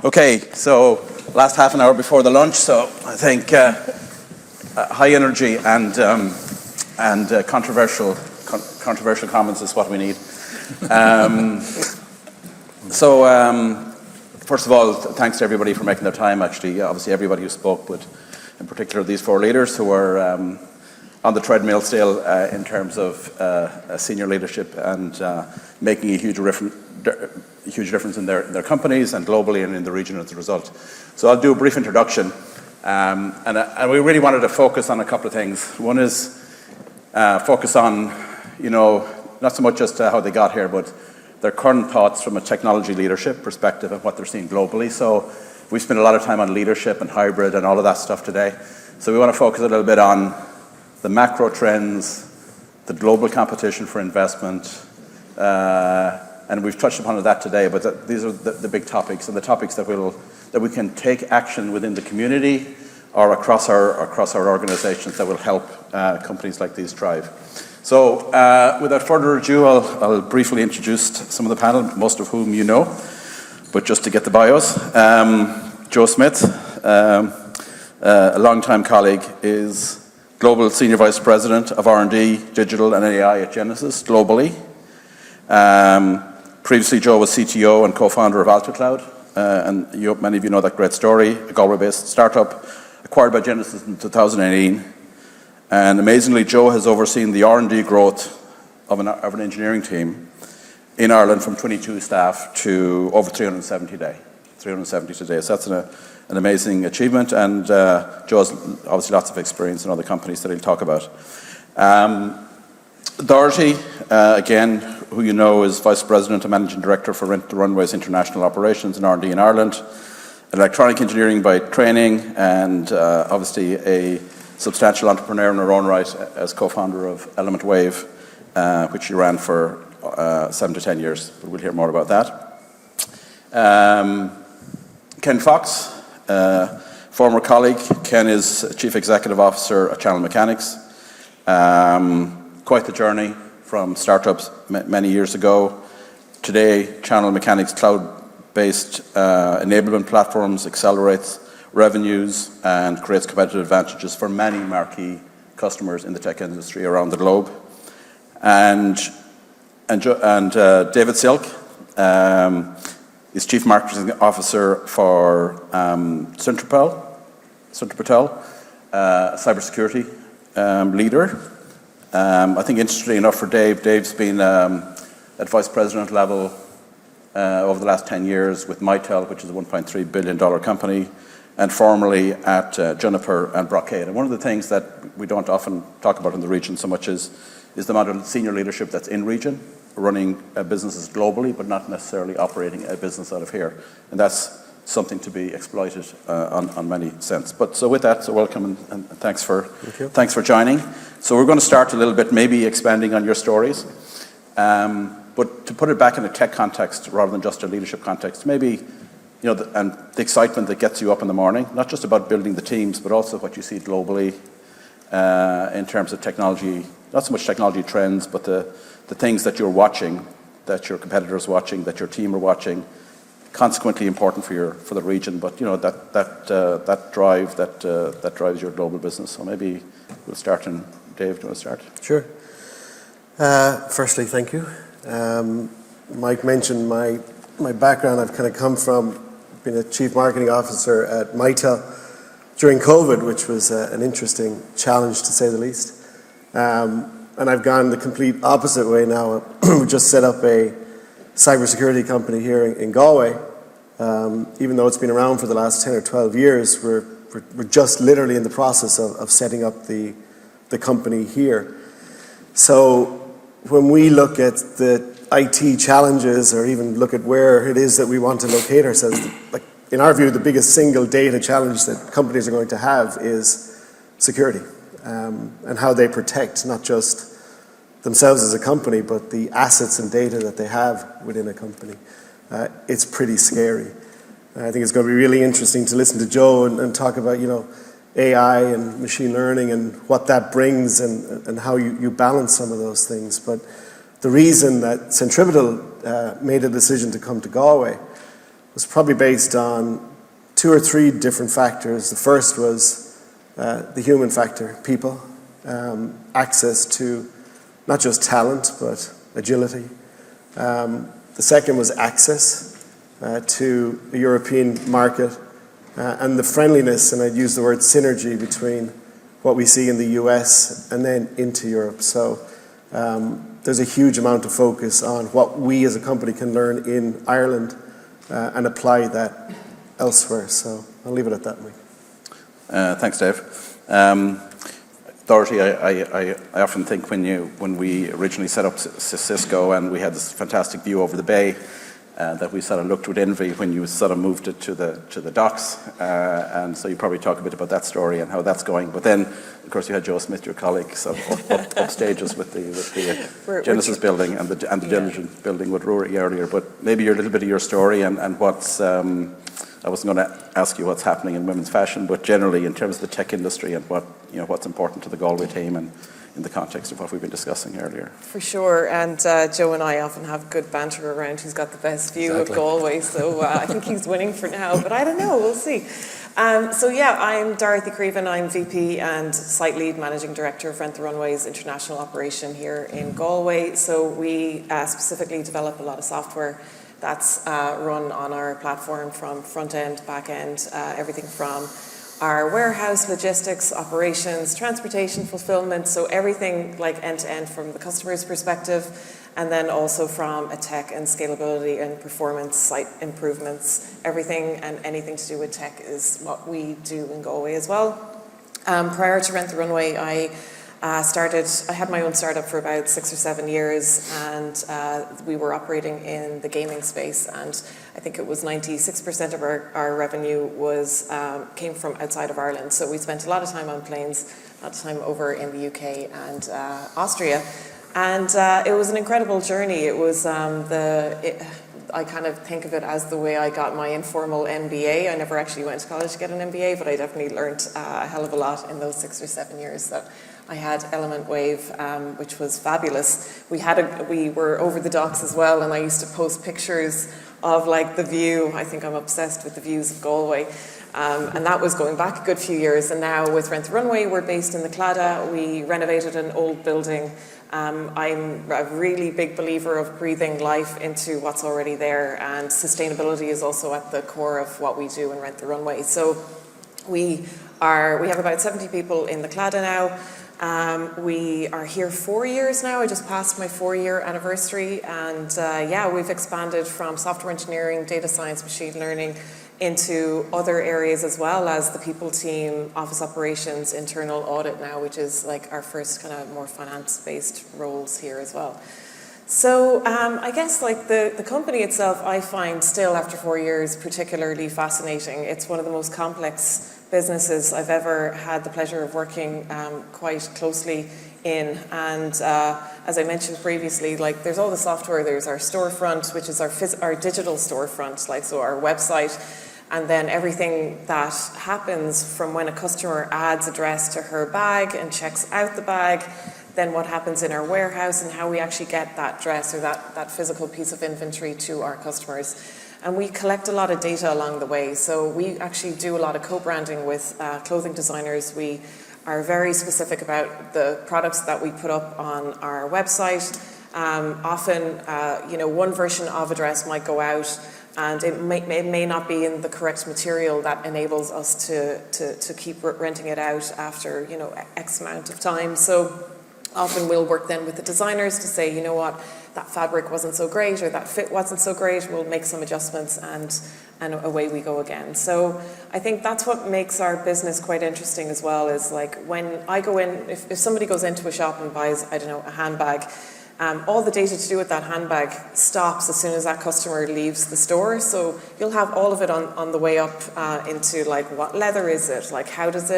Okay, so last half an hour before the lunch, so I think high energy and controversial comments is what we need. First of all, thanks to everybody for making their time. Actually, obviously everybody who spoke, but in particular these four leaders who are on the treadmill still in terms of senior leadership and making a huge difference in their companies and globally and in the region as a result. So I'll do a brief introduction, and we really wanted to focus on a couple of things. One is focus on, not so much just how they got here, but their current thoughts from a technology leadership perspective and what they're seeing globally. So we spent a lot of time on leadership and hybrid and all of that stuff today. So we want to focus a little bit on the macro trends, the global competition for investment, and we've touched upon that today, but these are the big topics, and the topics that we can take action within the community or across our organizations that will help companies like these thrive. So without further ado, I'll briefly introduce some of the panel, most of whom you know, but just to get the bios. Joe Smith, a longtime colleague, is Global Senior Vice President of R&D, Digital and AI at Genesys globally. Previously, Joe was CTO and co-founder of AltaCloud, and many of you know that great story, a Galway-based startup acquired by Genesys in 2018. And amazingly, Joe has overseen the R&D growth of an engineering team in Ireland from 22 staff to over 370 today. So that's an amazing achievement, and Joe has obviously lots of experience in other companies that he'll talk about. Dorothy, again, who you know is Vice President and Managing Director for Rent the Runway's International Operations and R&D in Ireland, electronic engineering by training, and obviously a substantial entrepreneur in her own right as co-founder of Element Wave, which she ran for 7 to 10 years, but we'll hear more about that. Ken Fox, former colleague. Ken is Chief Executive Officer at Channel Mechanics. Quite the journey from startups many years ago. Today, Channel Mechanics cloud-based enablement platforms accelerates revenues and creates competitive advantages for many marquee customers in the tech industry around the globe. And David Silk is Chief Marketing Officer for Centripetal, cybersecurity leader. I think interestingly enough for Dave's been at Vice President level over the last 10 years with Mitel, which is a $1.3 billion company, and formerly at Juniper and Brocade. And one of the things that we don't often talk about in the region so much is the amount of senior leadership that's in region, running businesses globally, but not necessarily operating a business out of here. And that's something to be exploited on many sense. But so with that, so welcome and thanks for joining. So we're going to start a little bit, maybe expanding on your stories, but to put it back in a tech context rather than just a leadership context, maybe and the excitement that gets you up in the morning, not just about building the teams, but also what you see globally in terms of technology, not so much technology trends, but the things that you're watching, that your competitors are watching, that your team are watching, consequently important for the region. But that drives your global business. So maybe we'll start. And Dave, do you want to start? Sure. Firstly, thank you. Mike mentioned my background. I've kind of come from being a chief marketing officer at Mitel during COVID, which was an interesting challenge to say the least. And I've gone the complete opposite way now. We just set up a cybersecurity company here in Galway. Even though it's been around for the last 10 or 12 years, we're just literally in the process of setting up the company here. So when we look at the IT challenges, or even look at where it is that we want to locate ourselves, like in our view, the biggest single data challenge that companies are going to have is security, and how they protect not just themselves as a company, but the assets and data that they have within a company. It's pretty scary. I think it's going to be really interesting to listen to Joe and talk about, AI and machine learning and what that brings and how you balance some of those things. But the reason that Centripetal made a decision to come to Galway was probably based on 2 or 3 different factors. The first was the human factor, people, access to not just talent, but agility. The second was access to the European market and the friendliness, and I'd use the word synergy, between what we see in the US and then into Europe. So there's a huge amount of focus on what we as a company can learn in Ireland and apply that elsewhere. So I'll leave it at that, Mike. Thanks, Dave. Dorothy, I often think when we originally set up Cisco and we had this fantastic view over the bay, that we sort of looked with envy when you sort of moved it to the docks, and so you probably talk a bit about that story and how that's going. But then, of course, you had Joe Smith, your colleague, sort of up stages with the Genesis building and the Diligent building with Rory earlier. But maybe a little bit of your story and what's. I wasn't going to ask you what's happening in women's fashion, but generally in terms of the tech industry and what's important to the Galway team and in the context of what we've been discussing earlier. For sure, and Joe and I often have good banter around who's got the best view of Galway, so I think he's winning for now, but I don't know, we'll see. I'm Dorothy Creevan. I'm VP and Site Lead Managing Director of Rent the Runway's international operation here in Galway. So we specifically develop a lot of software that's run on our platform, from front end, back end, everything from our warehouse, logistics, operations, transportation, fulfillment, so everything like end to end from the customer's perspective, and then also from a tech and scalability and performance, site improvements, everything and anything to do with tech is what we do in Galway as well. Prior to Rent the Runway, I had my own startup for about 6 or 7 years, and we were operating in the gaming space, and I think it was 96% of our revenue came from outside of Ireland. So we spent a lot of time on planes, a lot of time over in the UK and Austria, and it was an incredible journey. It was I kind of think of it as the way I got my informal MBA. I never actually went to college to get an MBA, but I definitely learned a hell of a lot in those 6 or 7 years that I had Element Wave, which was fabulous. We were over the docks as well, and I used to post pictures of like the view. I think I'm obsessed with the views of Galway. And that was going back a good few years. And now with Rent the Runway, we're based in the Claddagh. We renovated an old building. I'm a really big believer of breathing life into what's already there, and sustainability is also at the core of what we do in Rent the Runway. So we have about 70 people in the Claddagh now. We are here 4 years now. I just passed my 4-year anniversary, and we've expanded from software engineering, data science, machine learning into other areas as well as the people team, office operations, internal audit now, which is like our first kind of more finance-based roles here as well. So I guess like the company itself, I find still after 4 years particularly fascinating. It's one of the most complex businesses I've ever had the pleasure of working quite closely in, and as I mentioned previously, like there's all the software. There's our storefront, which is our digital storefront, like so our website, and then everything that happens from when a customer adds a dress to her bag and checks out the bag, then what happens in our warehouse and how we actually get that dress or that physical piece of inventory to our customers. And we collect a lot of data along the way. So we actually do a lot of co-branding with clothing designers. We are very specific about the products that we put up on our website. Often, one version of a dress might go out and it may not be in the correct material that enables us to keep renting it out after, X amount of time. So often we'll work then with the designers to say, you know what, that fabric wasn't so great or that fit wasn't so great, we'll make some adjustments and away we go again. So I think that's what makes our business quite interesting as well, is like when I go in, if somebody goes into a shop and buys, a handbag, all the data to do with that handbag stops as soon as that customer leaves the store. So you'll have all of it on the way up into like what leather is it, like how does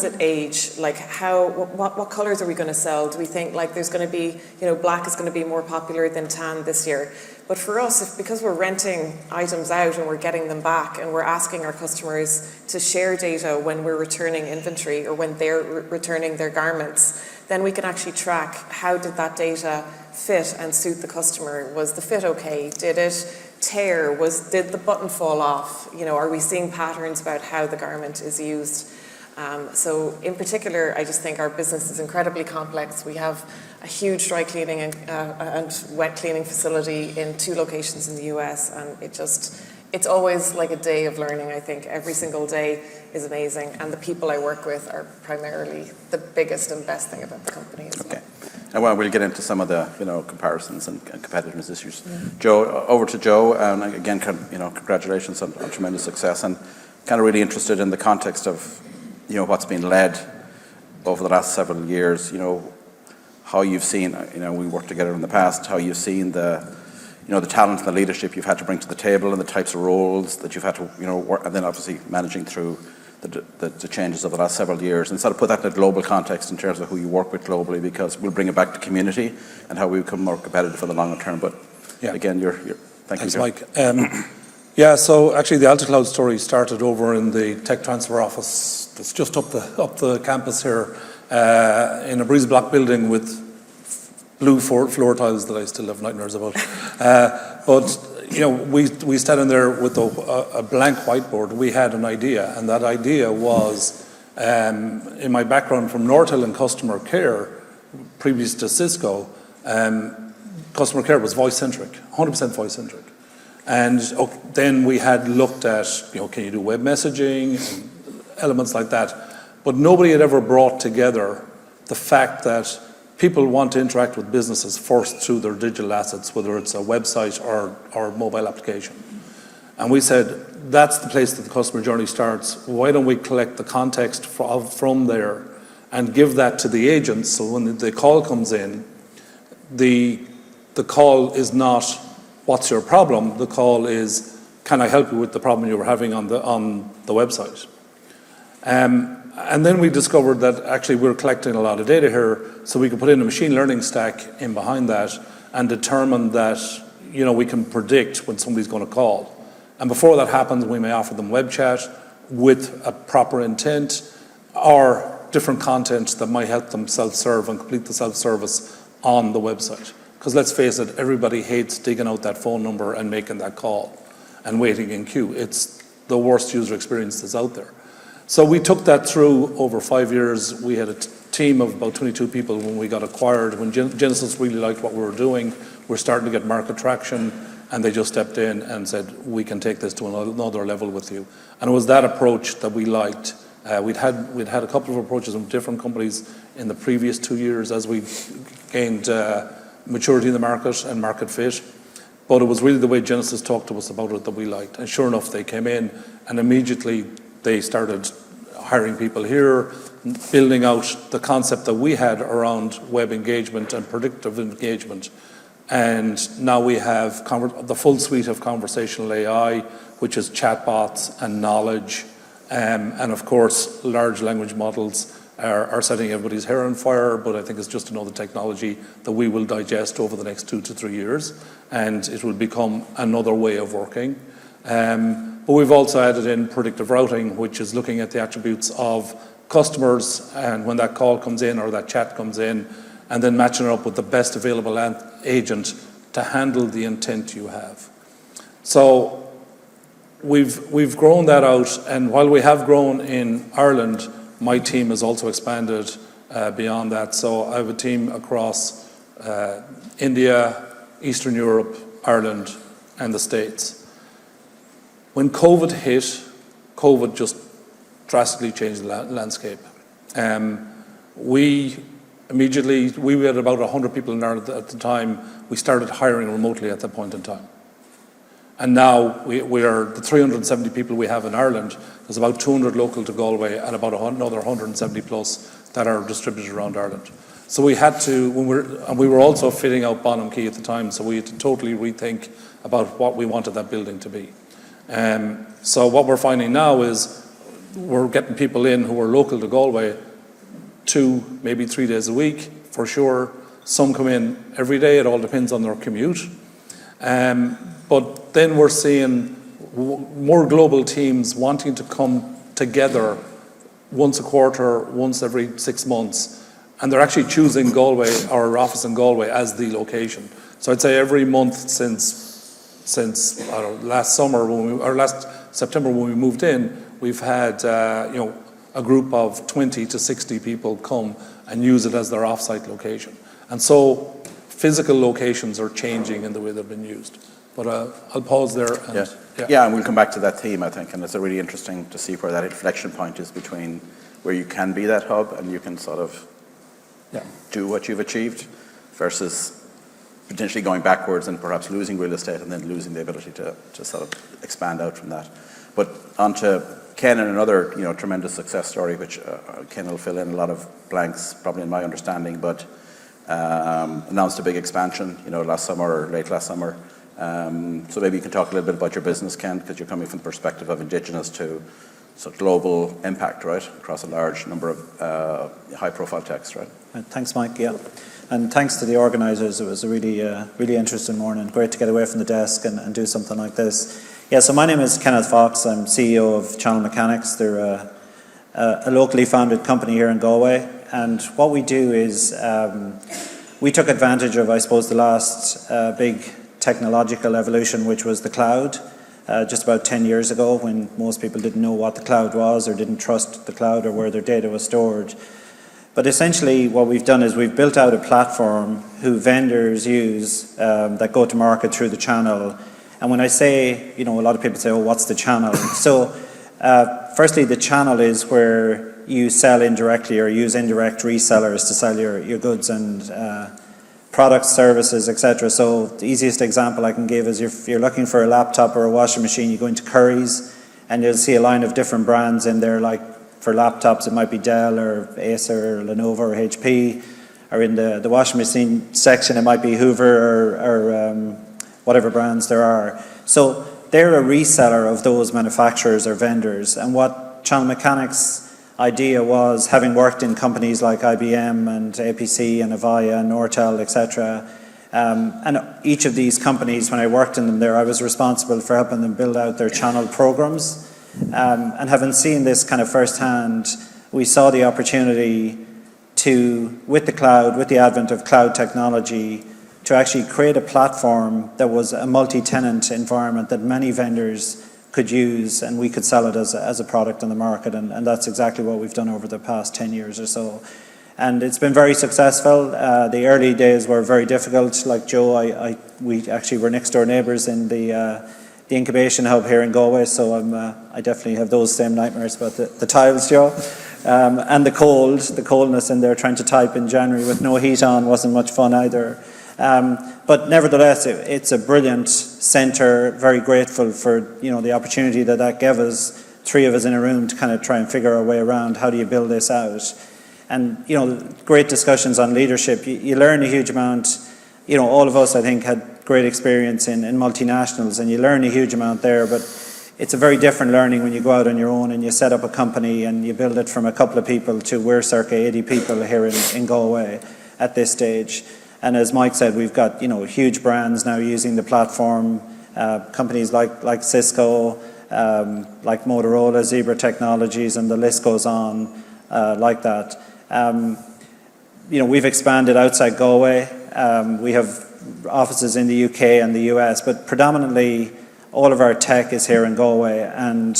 it age? Like what colors are we going to sell? Do we think like there's going to be, black is going to be more popular than tan this year? But for us, because we're renting items out and we're getting them back and we're asking our customers to share data when we're returning inventory or when they're returning their garments, then we can actually track how did that data fit and suit the customer. Was the fit okay? tear was, did the button fall off? You know, are we seeing patterns about how the garment is used? So in particular, I just think our business is incredibly complex. We have a huge dry cleaning and wet cleaning facility in 2 locations in the US, and it's always like a day of learning, I think. Every single day is amazing, and the people I work with are primarily the biggest and best thing about the company as well. Okay. And well, we'll get into some of the comparisons and competitiveness issues. Joe, over to Joe, and again, congratulations on tremendous success, and kind of really interested in the context of what's been led over the last several years. How you've seen, we worked together in the past, how you've seen the talent and the leadership you've had to bring to the table and the types of roles that you've had to, work, and then obviously managing through the changes of the last several years, and sort of put that in a global context in terms of who you work with globally, because we'll bring it back to community and how we become more competitive for the longer term. But again, thanks, Mike. Yeah, so actually the AltaCloud story started over in the tech transfer office that's just up the campus here, in a breeze block building with blue floor tiles that I still have nightmares about. But we sat in there with a blank whiteboard. We had an idea, and that idea was, in my background from Nortel and customer care, previous to Cisco, customer care was voice-centric, 100% voice-centric. And then we had looked at, can you do web messaging, and elements like that. But nobody had ever brought together the fact that people want to interact with businesses first through their digital assets, whether it's a website or mobile application. And we said, that's the place that the customer journey starts. Why don't we collect the context from there and give that to the agents, so when the call comes in, the call is not, what's your problem? The call is, can I help you with the problem you were having on the website? And then we discovered that actually we're collecting a lot of data here, so we can put in a machine learning stack in behind that and determine that we can predict when somebody's going to call. And before that happens, we may offer them web chat with a proper intent or different content that might help them self-serve and complete the self-service on the website. Because let's face it, everybody hates digging out that phone number and making that call and waiting in queue. It's the worst user experience that's out there. So we took that through over 5 years. We had a team of about 22 people when we got acquired. When Genesis really liked what we were doing, we're starting to get market traction, and they just stepped in and said, we can take this to another level with you. And it was that approach that we liked. We'd had a couple of approaches from different companies in the previous 2 years as we gained maturity in the market and market fit. But it was really the way Genesis talked to us about it that we liked. And sure enough, they came in and immediately they started hiring people here, building out the concept that we had around web engagement and predictive engagement. And now we have the full suite of conversational AI, which is chatbots and knowledge. And of course, large language models are setting everybody's hair on fire, but I think it's just another technology that we will digest over the next 2 to 3 years, and it will become another way of working. But we've also added in predictive routing, which is looking at the attributes of customers, and when that call comes in or that chat comes in, and then matching it up with the best available agent to handle the intent you have. So we've grown that out, and while we have grown in Ireland, my team has also expanded beyond that. So I have a team across India, Eastern Europe, Ireland, and the States. When COVID hit, COVID just drastically changed the landscape. We had about 100 people in Ireland at the time. We started hiring remotely at that point in time. And now we are the 370 people we have in Ireland. There's about 200 local to Galway and about another 170 plus that are distributed around Ireland. So we had to, we were also fitting out Bonham Quay at the time, so we had to totally rethink about what we wanted that building to be. So what we're finding now is we're getting people in who are local to Galway 2, maybe 3 days a week, for sure. Some come in every day, it all depends on their commute. But then we're seeing more global teams wanting to come together once a quarter, once every 6 months, and they're actually choosing Galway, our office in Galway, as the location. So I'd say every month since since last summer or last September when we moved in, we've had a group of 20 to 60 people come and use it as their off-site location. And so physical locations are changing in the way they've been used. But I'll pause there. And, and we'll come back to that theme, I think, and it's really interesting to see where that inflection point is between where you can be that hub and you can sort of do what you've achieved versus potentially going backwards and perhaps losing real estate and then losing the ability to sort of expand out from that. But on to Ken and another tremendous success story, which Ken will fill in a lot of blanks, probably in my understanding, but announced a big expansion, last summer or late last summer. So maybe you can talk a little bit about your business, Ken, because you're coming from the perspective of Indigenous to sort of global impact, right, across a large number of high-profile techs, right? Thanks, Mike. Yeah, and thanks to the organisers. It was a really interesting morning. Great to get away from the desk and do something like this. Yeah. So my name is Kenneth Fox. I'm CEO of Channel Mechanics. They're a locally founded company here in Galway, and what we do is we took advantage of, I suppose, the last big technological evolution, which was the cloud. Just about 10 years ago, when most people didn't know what the cloud was or didn't trust the cloud or where their data was stored. But essentially what we've done is we've built out a platform who vendors use that go to market through the channel. And when I say, a lot of people say, oh, what's the channel? So firstly, the channel is where you sell indirectly or use indirect resellers to sell your goods and products, services, etc. So the easiest example I can give is if you're looking for a laptop or a washing machine, you go into Curry's and you'll see a line of different brands in there. Like for laptops, it might be Dell or Acer or Lenovo or HP. Or in the washing machine section, it might be Hoover or whatever brands there are. So they're a reseller of those manufacturers or vendors. And what Channel Mechanics' idea was, having worked in companies like IBM and APC and Avaya and Nortel, etc. And each of these companies, when I worked in them there, I was responsible for helping them build out their channel programs. And having seen this kind of firsthand, we saw the opportunity to, with the cloud, with the advent of cloud technology, to actually create a platform that was a multi-tenant environment that many vendors could use, and we could sell it as a product on the market, and that's exactly what we've done over the past 10 years or so. And it's been very successful. The early days were very difficult. Like Joe, we actually were next door neighbours in the incubation hub here in Galway, so I definitely have those same nightmares about the tiles, Joe. And the coldness in there, trying to type in January with no heat on wasn't much fun either. But nevertheless, it's a brilliant centre. Very grateful for the opportunity that gave us, three of us in a room, to kind of try and figure our way around how do you build this out. And great discussions on leadership. You learn a huge amount. All of us, I think, had great experience in multinationals, and you learn a huge amount there. But it's a very different learning when you go out on your own and you set up a company and you build it from a couple of people to we're circa 80 people here in Galway at this stage. And as Mike said, we've got huge brands now using the platform, companies like Cisco, like Motorola, Zebra Technologies, and the list goes on like that. We've expanded outside Galway. We have offices in the UK and the US, but predominantly all of our tech is here in Galway, and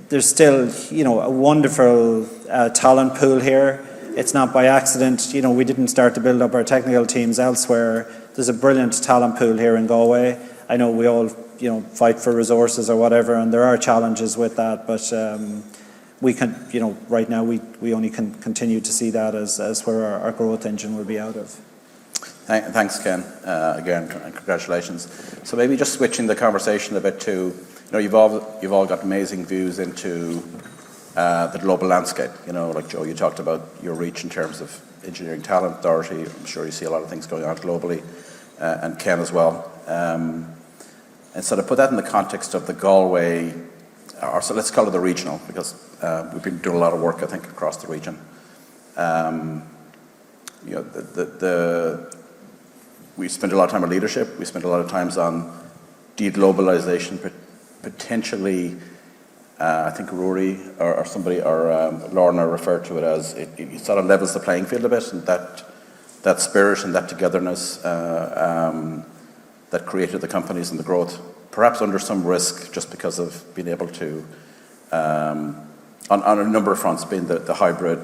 there's still a wonderful talent pool here. It's not by accident. We didn't start to build up our technical teams elsewhere. There's a brilliant talent pool here in Galway. I know we all, fight for resources or whatever, and there are challenges with that. But we can, right now we only can continue to see that as where our growth engine will be out of. Thanks, Ken. Again, and congratulations. So maybe just switching the conversation a bit to, you've all got amazing views into the global landscape. Like Joe, you talked about your reach in terms of engineering talent. Dorothy, I'm sure you see a lot of things going on globally, and Ken as well. And so to put that in the context of the Galway, or so let's call it the regional, because we've been doing a lot of work, I think, across the region. We spend a lot of time on leadership. We spend a lot of times on de-globalization, potentially. I think Rory or somebody or Lorna referred to it as it sort of levels the playing field a bit, and that spirit and that togetherness that created the companies and the growth, perhaps under some risk just because of being able to, on a number of fronts, being the hybrid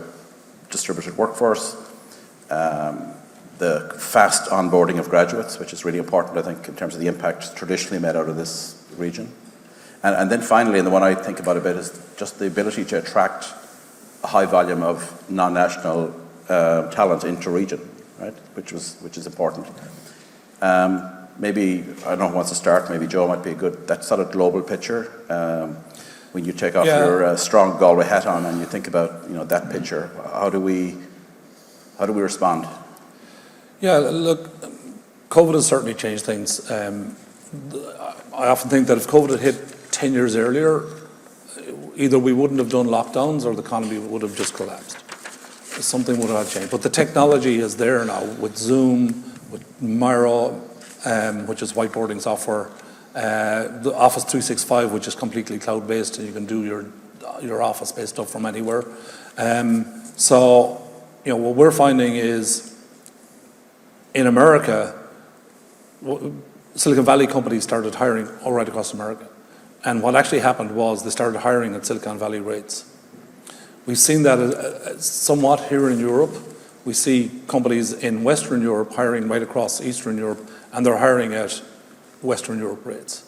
distributed workforce, the fast onboarding of graduates, which is really important, I think, in terms of the impact traditionally made out of this region. And then finally, and the one I think about a bit, is just the ability to attract a high volume of non-national talent into region, right? Which is important. Maybe, I don't know who wants to start, maybe Joe might be a good, that sort of global picture. When you take off your strong Galway hat on and you think about, that picture, how do we respond? Yeah, look, COVID has certainly changed things. I often think that if COVID had hit 10 years earlier, either we wouldn't have done lockdowns or the economy would have just collapsed. Something would have changed. But the technology is there now with Zoom, with Miro, which is whiteboarding software, the Office 365, which is completely cloud-based, and you can do your office-based stuff from anywhere. So, what we're finding is in America, Silicon Valley companies started hiring all right across America. And what actually happened was they started hiring at Silicon Valley rates. We've seen that somewhat here in Europe. We see companies in Western Europe hiring right across Eastern Europe, and they're hiring at Western Europe rates.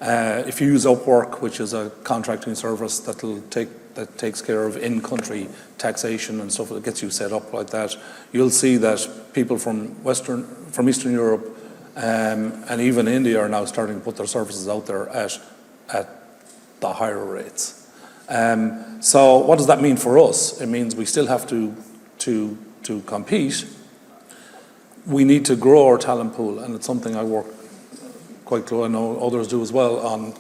If you use Upwork, which is a contracting service that takes care of in-country taxation and stuff that gets you set up like that, you'll see that people from Eastern Europe and even India are now starting to put their services out there at the higher rates. So what does that mean for us? It means we still have to compete. We need to grow our talent pool, and it's something I work quite close, I know others do as well, on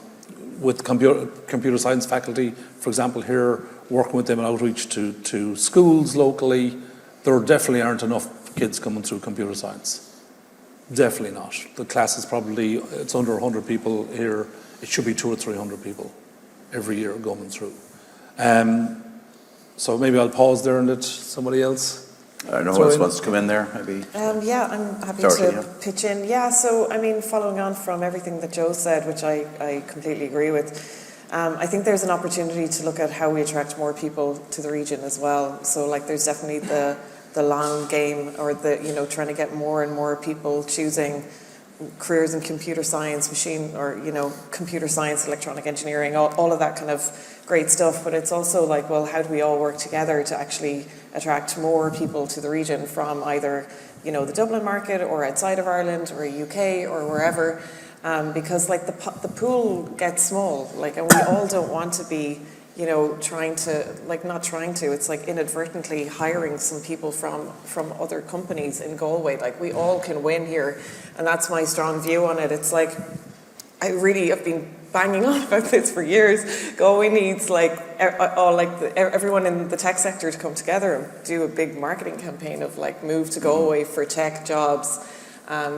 with computer science faculty, for example, here, working with them in outreach to schools locally. There definitely aren't enough kids coming through computer science. Definitely not. The class is probably, it's under 100 people here. It should be 200 or 300 people every year going through. So maybe I'll pause there and let somebody else. I don't know who else wants to come in there, maybe. Yeah, I'm happy to pitch in. Yeah, so following on from everything that Joe said, which I completely agree with, I think there's an opportunity to look at how we attract more people to the region as well. So there's definitely the long game, or trying to get more and more people choosing careers in computer science, computer science, electronic engineering, all of that kind of great stuff. But it's also how do we all work together to actually attract more people to the region from either, the Dublin market or outside of Ireland or UK or wherever, because the pool gets small, and we all don't want to be, it's inadvertently hiring some people from other companies in Galway. We all can win here, and that's my strong view on it. It's I really have been banging on about this for years. Galway needs everyone in the tech sector to come together and do a big marketing campaign of move to Galway for tech jobs.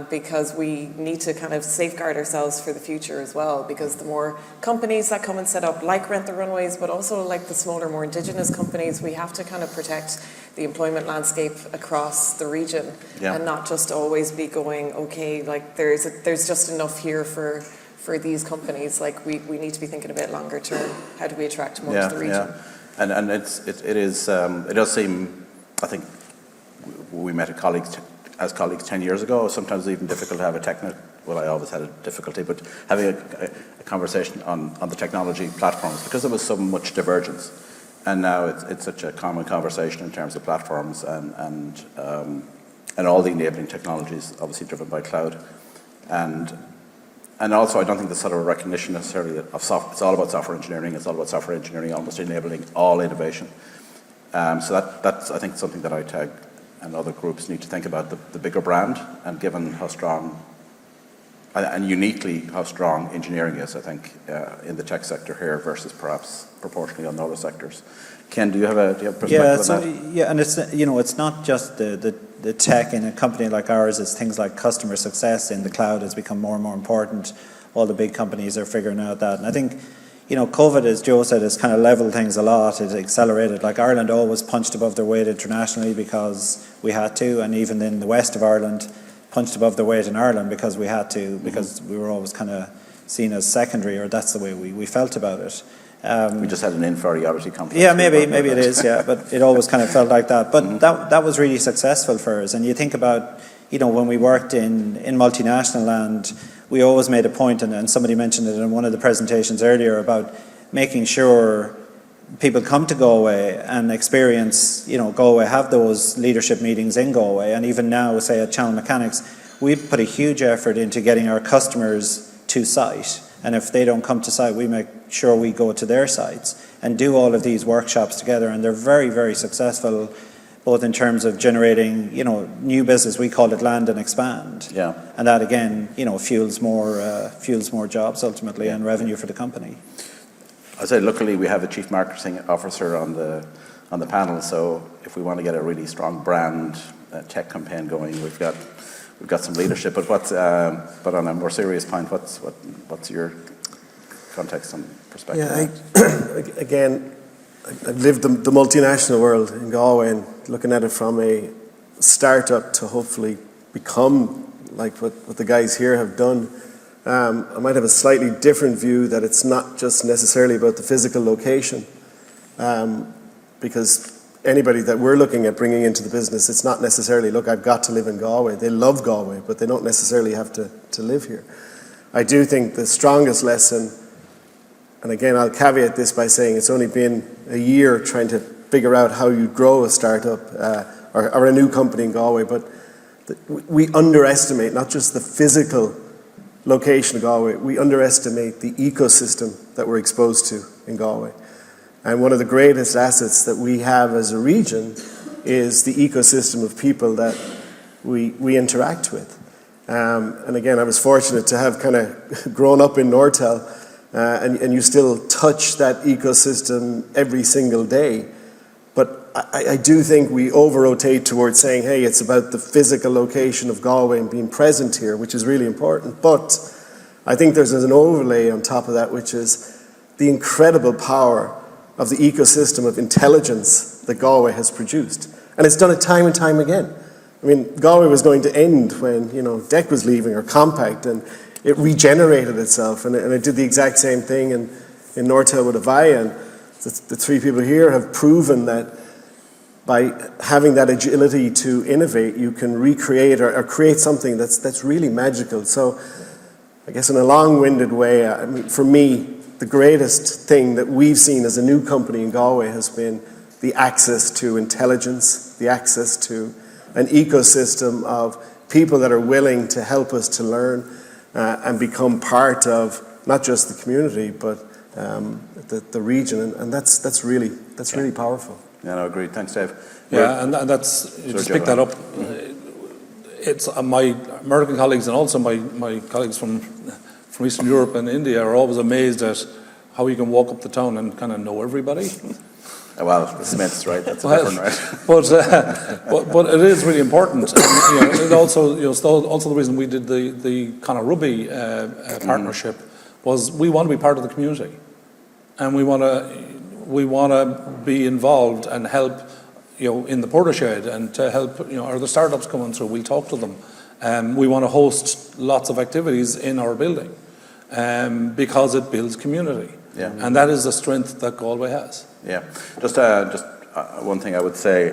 Because we need to kind of safeguard ourselves for the future as well, because the more companies that come and set up, Rent the Runways, but also the smaller, more indigenous companies, we have to kind of protect the employment landscape across the region, and not just always be going, okay, there's just enough here for these companies. We need to be thinking a bit longer term. How do we attract more to the region? And it does seem, I think we met as colleagues 10 years ago, sometimes even difficult to have I always had a difficulty, but having a conversation on the technology platforms, because there was so much divergence. And now it's such a common conversation in terms of platforms and all the enabling technologies, obviously driven by cloud. And also, I don't think there's sort of a recognition necessarily of software. It's all about software engineering. It's all about software engineering almost enabling all innovation. So that's, I think, something that ITAG and other groups need to think about, the bigger brand, and given how strong and uniquely how strong engineering is, I think, in the tech sector here versus perhaps proportionally on the other sectors. Ken, do you have a perspective on that? Yeah, and it's not just the tech in a company like ours. It's things like customer success in the cloud has become more and more important. All the big companies are figuring out that, and I think, COVID, as Joe said, has kind of leveled things a lot. It accelerated. Ireland always punched above their weight internationally because we had to, and even in the west of Ireland, punched above their weight in Ireland because we had to, because we were always kind of seen as secondary, or that's the way we felt about it. We just had an inferiority complex. Yeah, maybe it is, yeah, but it always kind of felt like that. But that was really successful for us. And you think about, when we worked in multinational land, we always made a point, and somebody mentioned it in one of the presentations earlier, about making sure people come to Galway and experience, Galway, have those leadership meetings in Galway. And even now, say at Channel Mechanics, we've put a huge effort into getting our customers to site. And if they don't come to site, we make sure we go to their sites and do all of these workshops together. And they're very, very successful, both in terms of generating, new business. We call it land and expand. Yeah. And that again, fuels more jobs ultimately and revenue for the company. I say, luckily, we have a chief marketing officer on the panel. So if we want to get a really strong brand tech campaign going, we've got some leadership. But on a more serious point, what's your context and perspective? Yeah, again, I've lived the multinational world in Galway, and looking at it from a startup to hopefully become like what the guys here have done. I might have a slightly different view that it's not just necessarily about the physical location, because anybody that we're looking at bringing into the business, it's not necessarily, look, I've got to live in Galway. They love Galway, but they don't necessarily have to live here. I do think the strongest lesson, and again, I'll caveat this by saying it's only been a year trying to figure out how you grow a startup or a new company in Galway, but we underestimate not just the physical location of Galway, we underestimate the ecosystem that we're exposed to in Galway. And one of the greatest assets that we have as a region is the ecosystem of people that we interact with. And again, I was fortunate to have kind of grown up in Nortel, and you still touch that ecosystem every single day. But I do think we over-rotate towards saying, hey, it's about the physical location of Galway and being present here, which is really important. But I think there's an overlay on top of that, which is the incredible power of the ecosystem of intelligence that Galway has produced. And it's done it time and time again. I mean, Galway was going to end when, DEC was leaving, or Compact, and it regenerated itself, and it did the exact same thing in Nortel with Avaya. And the three people here have proven that by having that agility to innovate, you can recreate or create something that's really magical. So I guess in a long-winded way, I mean, for me, the greatest thing that we've seen as a new company in Galway has been the access to intelligence, the access to an ecosystem of people that are willing to help us to learn and become part of not just the community, but the region. And that's really powerful. Yeah, no, agreed. Thanks, Dave. Yeah, and that's, you just pick that up. It's my American colleagues and also my colleagues from Eastern Europe and India are always amazed at how you can walk up the town and kind of know everybody. Well, the Smiths, right? That's a different, right? But it is really important. And, it also, also the reason we did the kind of rugby partnership was we want to be part of the community, and we want to be involved and help, in the Portashed, and to help, or the startups coming through. We'll talk to them. We want to host lots of activities in our building, because it builds community. Yeah. And that is the strength that Galway has. Yeah, just one thing I would say.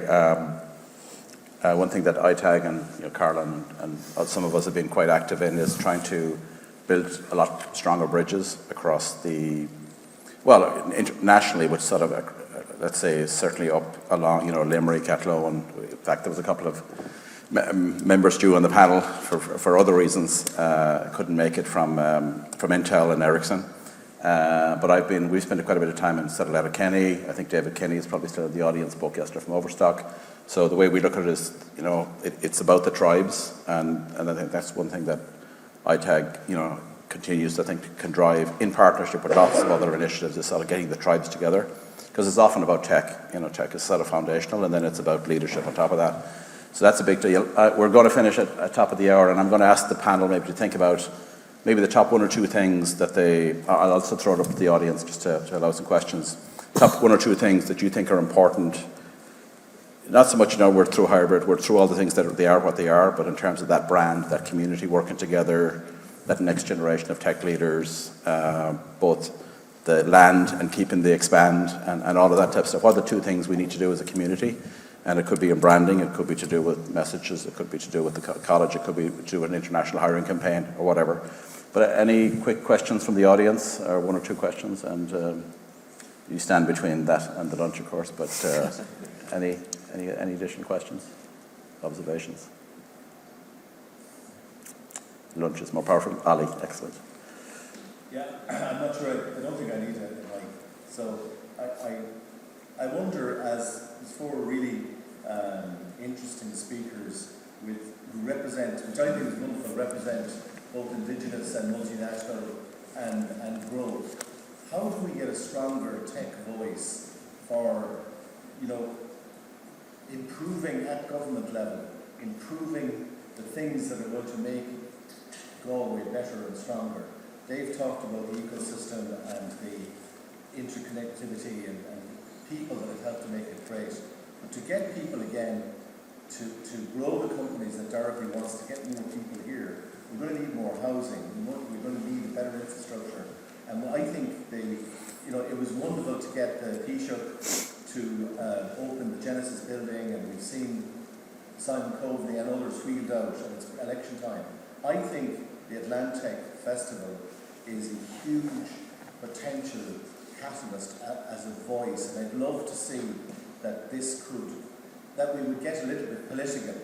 One thing that ITAG and Carla and some of us have been quite active in is trying to build a lot stronger bridges across internationally, which sort of, let's say, certainly up along, Limerick, Atlow, and in fact there was a couple of members due on the panel for other reasons couldn't make it from Intel and Ericsson. But we've spent quite a bit of time in Settle Kenny. I think David Kenny is probably still in the audience, spoke yesterday from Overstock. So the way we look at it is, it's about the tribes, and I think that's one thing that ITAG, continues to think can drive in partnership with lots of other initiatives, is sort of getting the tribes together, because it's often about tech. Tech is sort of foundational, and then it's about leadership on top of that. So that's a big deal. We're going to finish at top of the hour, and I'm going to ask the panel maybe to think about maybe the top one or two things that I'll also throw it up to the audience just to allow some questions. Top one or two things that you think are important not so much, we're through hybrid, we're through all the things that they are what they are, but in terms of that brand, that community working together, that next generation of tech leaders, both the land and keeping the expand and all of that type of stuff. What are the two things we need to do as a community? And it could be in branding, it could be to do with messages, it could be to do with the college, it could be to do with an international hiring campaign or whatever. But any quick questions from the audience, or one or two questions? And you stand between that and the lunch, of course, but any additional questions, observations? Lunch is more powerful. Ali, excellent. Yeah, I'm not sure, I don't think I need a mic. So I wonder, as four really interesting speakers who represent, which I think is wonderful, represent both indigenous and multinational and growth, how do we get a stronger tech voice for, improving at government level, improving the things that are going to make Galway better and stronger? They've talked about the ecosystem and the interconnectivity and people that have helped to make it great. But to get people again to grow the companies that Dorothy wants, to get more people here, we're going to need more housing, we're going to need better infrastructure. And I think it was wonderful to get the Taoiseach to open the Genesis building, and we've seen Simon Coveney and others wheeled out, and it's election time. I think the Atlantech Festival is a huge potential catalyst as a voice, and I'd love to see that that we would get a little bit political,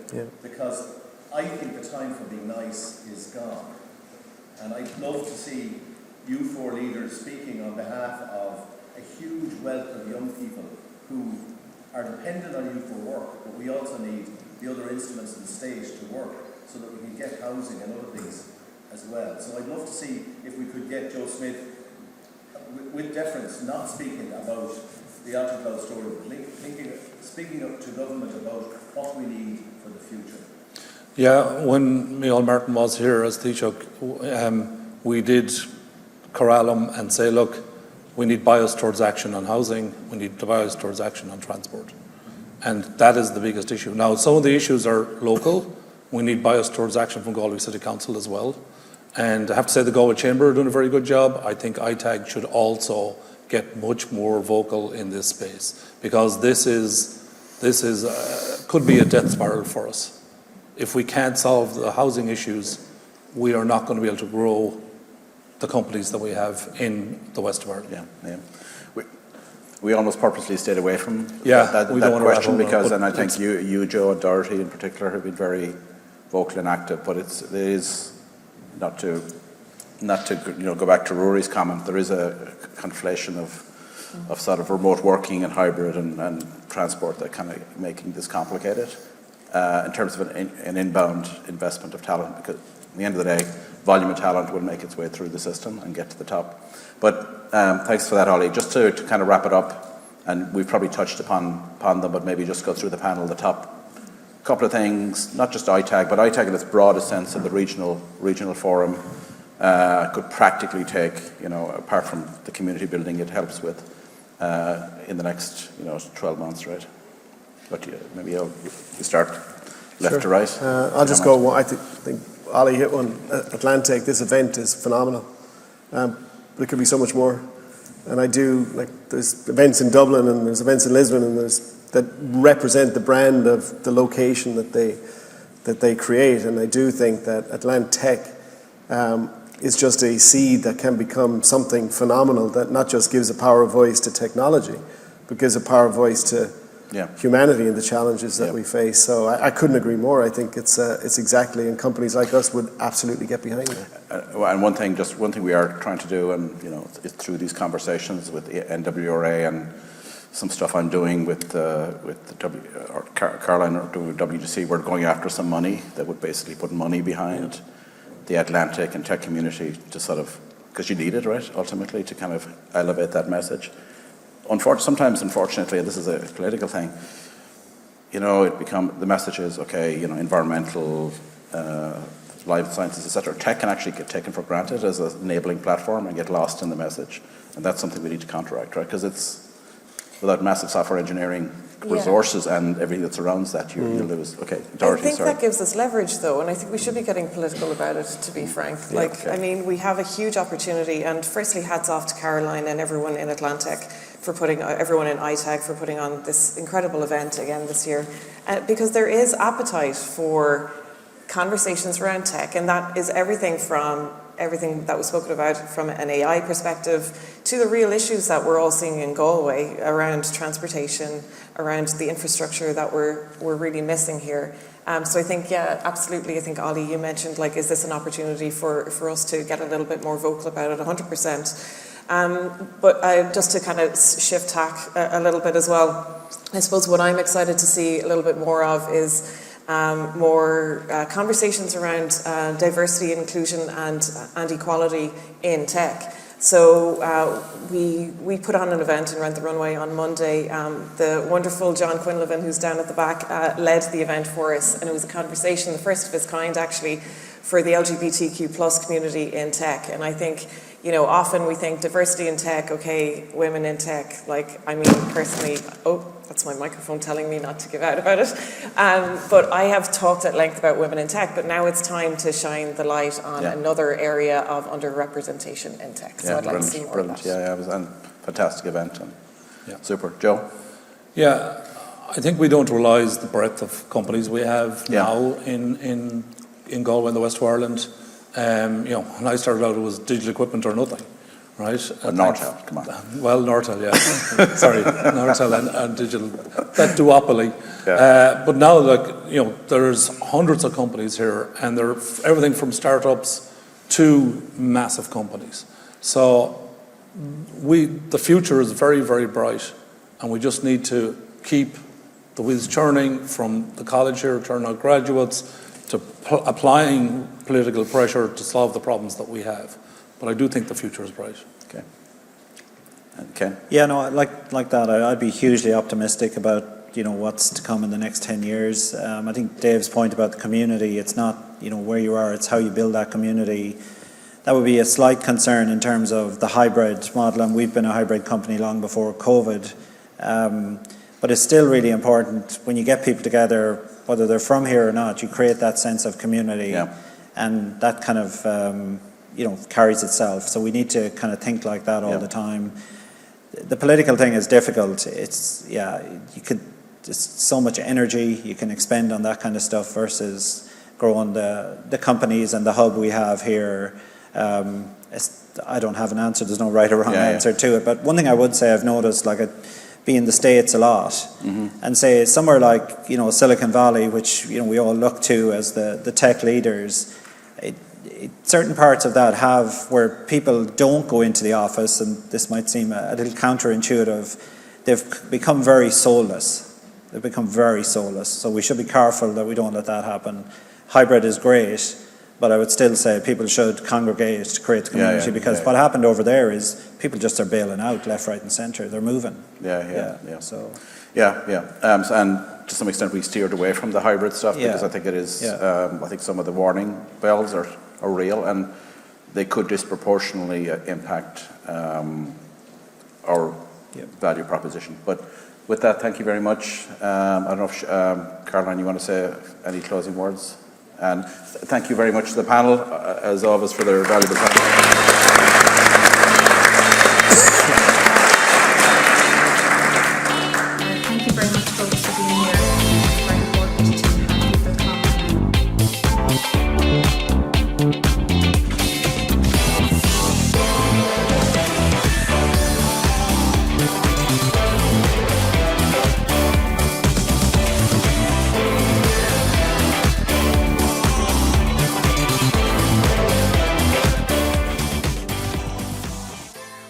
because I think the time for being nice is gone. And I'd love to see you four leaders speaking on behalf of a huge wealth of young people who are dependent on you for work, but we also need the other instruments in the state to work so that we can get housing and other things as well. So I'd love to see if we could get Joe Smith, with deference, not speaking about the Alta story, but speaking up to government about what we need for the future. Yeah, when Micheál Martin was here as Taoiseach, we did corral him and say, look, we need bias towards action on housing, we need bias towards action on transport. And that is the biggest issue. Now, some of the issues are local. We need bias towards action from Galway City Council as well. And I have to say the Galway Chamber are doing a very good job. I think ITAG should also get much more vocal in this space, because this could be a death spiral for us. If we can't solve the housing issues, we are not going to be able to grow the companies that we have in the west of Ireland. Yeah. We almost purposely stayed away from we don't want question to because, and I think you, Joe, and Dorothy in particular have been very vocal and active. But it is not to go back to Rory's comment. There is a conflation of sort of remote working and hybrid and transport that kind of making this complicated in terms of an inbound investment of talent. Because at the end of the day, volume of talent will make its way through the system and get to the top. But thanks for that, Ollie. Just to kind of wrap it up, and we've probably touched upon them, but maybe just go through the panel, the top couple of things, not just ITAG, but ITAG in its broadest sense in the regional forum could practically take, apart from the community building it helps with, in the next, 12 months, right? But maybe you start left to right. I'll just go one. I think Ali hit one. Atlantech, this event is phenomenal. But it could be so much more. And there's events in Dublin and there's events in Lisbon and that represent the brand of the location that they create. And I do think that Atlantech is just a seed that can become something phenomenal that not just gives a power of voice to technology, but gives a power of voice to humanity and the challenges that we face. So I couldn't agree more. I think it's exactly, and companies like us would absolutely get behind it. And one thing we are trying to do, and it's through these conversations with the NWRA and some stuff I'm doing with Caroline or WGC, we're going after some money that would basically put money behind the Atlantic and tech community to sort of, because you need it, right, ultimately, to kind of elevate that message. Sometimes, unfortunately, and this is a political thing, the message is, okay, environmental, life sciences, etc. Tech can actually get taken for granted as an enabling platform and get lost in the message. And that's something we need to counteract, right? Because without massive software engineering resources and everything that surrounds that, you lose. Okay, Dorothy, I think sorry. that gives us leverage, though, and I think we should be getting political about it, to be frank. I mean, we have a huge opportunity, and firstly, hats off to Caroline and everyone in Atlantic for everyone in ITAG for putting on this incredible event again this year, because there is appetite for conversations around tech, and that is everything that was spoken about from an AI perspective to the real issues that we're all seeing in Galway around transportation, around the infrastructure that we're really missing here. So I think, yeah, absolutely. I think, Ollie, you mentioned, like, is this an opportunity for us to get a little bit more vocal about it? 100%. But just to kind of shift tack a little bit as well, I suppose what I'm excited to see a little bit more of is more conversations around diversity, inclusion and equality in tech. So we put on an event in Rent the Runway on Monday. The wonderful John Quinlivan, who's down at the back, led the event for us, and it was a conversation, the first of its kind actually, for the LGBTQ plus community in tech. And I think, you know, often we think diversity in tech, okay, women in tech, like, I mean, personally, that's my microphone telling me not to give out about it. But I have talked at length about women in tech, but now it's time to shine the light on another area of underrepresentation in tech. So I'd like to see more of that. Yeah, it was a fantastic event. And super. Joe? Yeah, I think we don't realise the breadth of companies we have now in Galway and the West of Ireland. You know, when I started out, it was digital equipment or nothing, right? Nortel, come on. Well, Nortel, yeah. Sorry, Nortel and digital, that duopoly. But now, like, you know, there's hundreds of companies here, and they're everything from startups to massive companies. So the future is very, very bright, and we just need to keep the wheels churning from the college here, turn out graduates, to applying political pressure to solve the problems that we have. But I do think the future is bright. Okay. And Ken? Yeah, no, like that. I'd be hugely optimistic about, you know, what's to come in the next 10 years. I think Dave's point about the community, it's not, you know, where you are, it's how you build that community. That would be a slight concern in terms of the hybrid model, and we've been a hybrid company long before COVID. But it's still really important when you get people together, whether they're from here or not, you create that sense of community, and that kind of you know, carries itself. So we need to kind of think like that all the time. The political thing is difficult. It's just so much energy you can expend on that kind of stuff versus growing the companies and the hub we have here. I don't have an answer. There's no right or wrong answer to it. But one thing I would say I've noticed, like, be in the States a lot, and say somewhere like, you know, Silicon Valley, which, you know, we all look to as the tech leaders, certain parts of that have where people don't go into the office, and this might seem a little counterintuitive, they've become very soulless. They've become very soulless. So we should be careful that we don't let that happen. Hybrid is great, but I would still say people should congregate to create the community, because what happened over there is people just are bailing out left, right and centre. They're moving. So and to some extent we steered away from the hybrid stuff because I think it is, I think some of the warning bells are real, and they could disproportionately impact our value proposition. But with that, thank you very much. I don't know if, Caroline, you want to say any closing words? And thank you very much to the panel, as always, for their valuable time.